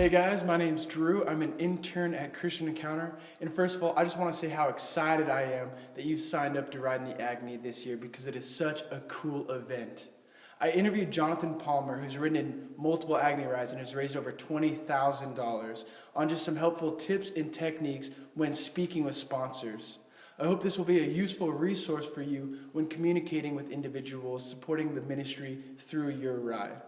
Hey guys, my name's Drew. I'm an intern at Christian Encounter. And first of all, I just want to say how excited I am that you've signed up to ride in the Agony this year because it is such a cool event. I interviewed Jonathan Palmer, who's ridden in multiple Agony rides and has raised over $20,000 on just some helpful tips and techniques when speaking with sponsors. I hope this will be a useful resource for you when communicating with individuals supporting the ministry through your ride.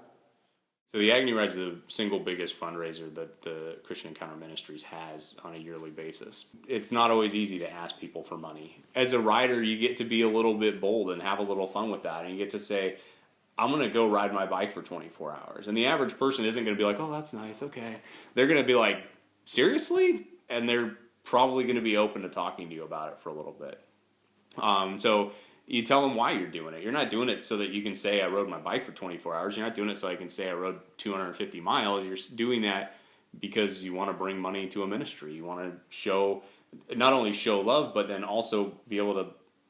So the Agony Ride's the single biggest fundraiser that the Christian Encounter Ministries has on a yearly basis. It's not always easy to ask people for money. As a rider, you get to be a little bit bold and have a little fun with that. And you get to say, I'm going to go ride my bike for 24 hours. And the average person isn't going to be like, oh, that's nice, okay. They're going to be like, seriously? And they're probably going to be open to talking to you about it for a little bit. So you tell them why you're doing it. You're not doing it so that you can say I rode my bike for 24 hours. You're not doing it so I can say I rode 250 miles. You're doing that because you want to bring money to a ministry. You want to not only show love, but then also be able to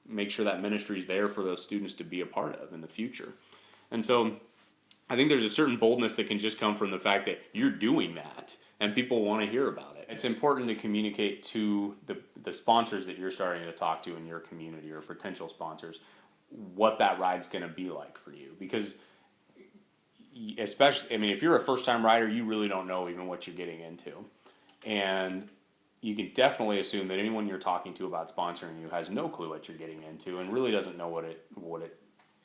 make sure that ministry is there for those students to be a part of in the future. And so I think there's a certain boldness that can just come from the fact that you're doing that and people want to hear about it. It's important to communicate to the sponsors that you're starting to talk to in your community or potential sponsors what that ride's going to be like for you. Because especially, I mean, if you're a first-time rider, you really don't know even what you're getting into. And you can definitely assume that anyone you're talking to about sponsoring you has no clue what you're getting into and really doesn't know what it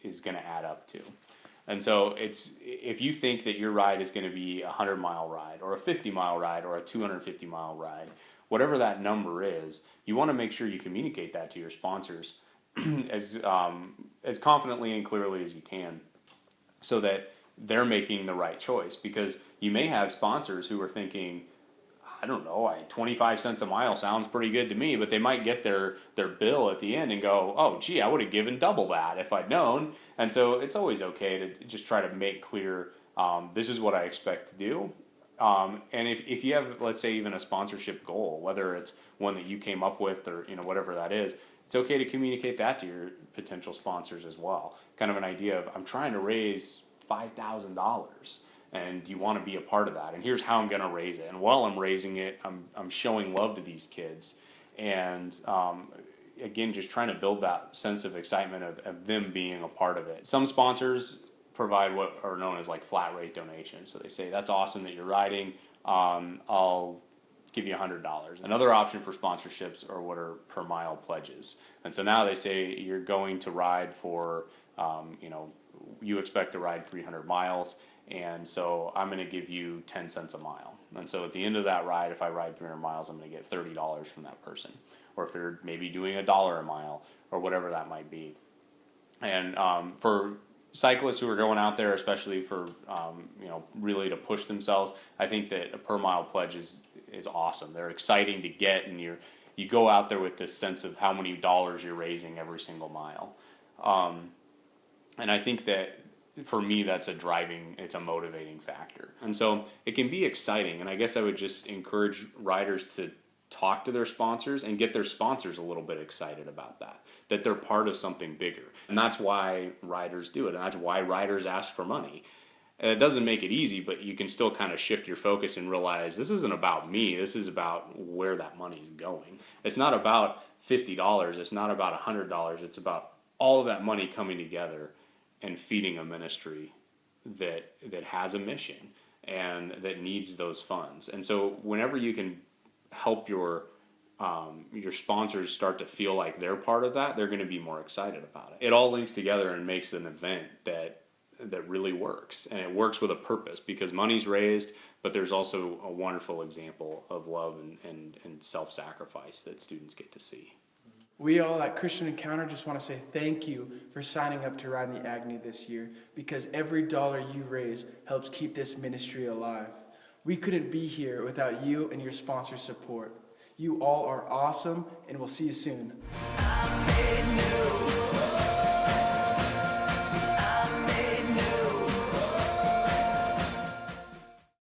is going to add up to. And so if you think that your ride is going to be a 100-mile ride or a 50-mile ride or a 250-mile ride, whatever that number is, you want to make sure you communicate that to your sponsors as confidently and clearly as you can so that they're making the right choice. Because you may have sponsors who are thinking, I don't know, 25 cents a mile sounds pretty good to me, but they might get their bill at the end and go, oh, gee, I would have given double that if I'd known. And so it's always okay to just try to make clear, this is what I expect to do. And if you have, let's say, even a sponsorship goal, whether it's one that you came up with or whatever that is, it's okay to communicate that to your potential sponsors as well. Kind of an idea of, I'm trying to raise $5,000. And you want to be a part of that. And here's how I'm going to raise it. And while I'm raising it, I'm showing love to these kids. And again, just trying to build that sense of excitement of them being a part of it. Some sponsors provide what are known as like flat rate donations. So they say, that's awesome that you're riding. I'll give you $100. Another option for sponsorships are what are per mile pledges. And so now they say you're going to ride for, you expect to ride 300 miles. And so I'm going to give you 10 cents a mile. And so at the end of that ride, if I ride 300 miles, I'm going to get $30 from that person. Or if they're maybe doing $1 a mile or whatever that might be. And for cyclists who are going out there, especially for, really to push themselves, I think that a per mile pledge is awesome. They're exciting to get, and you go out there with this sense of how many dollars you're raising every single mile. And I think that for me, it's a motivating factor. And so it can be exciting. And I guess I would just encourage riders to talk to their sponsors and get their sponsors a little bit excited about that they're part of something bigger. And that's why riders do it. And that's why riders ask for money. And it doesn't make it easy, but you can still kind of shift your focus and realize this isn't about me. This is about where that money is going. It's not about $50. It's not about $100. It's about all of that money coming together and feeding a ministry that has a mission and that needs those funds. And so whenever you can help your sponsors start to feel like they're part of that, they're going to be more excited about it. It all links together and makes an event that really works. And it works with a purpose because money's raised, but there's also a wonderful example of love and self-sacrifice that students get to see. We all at Christian Encounter just want to say thank you for signing up to ride in the Agony this year because every dollar you raise helps keep this ministry alive. We couldn't be here without you and your sponsor support. You all are awesome, and we'll see you soon.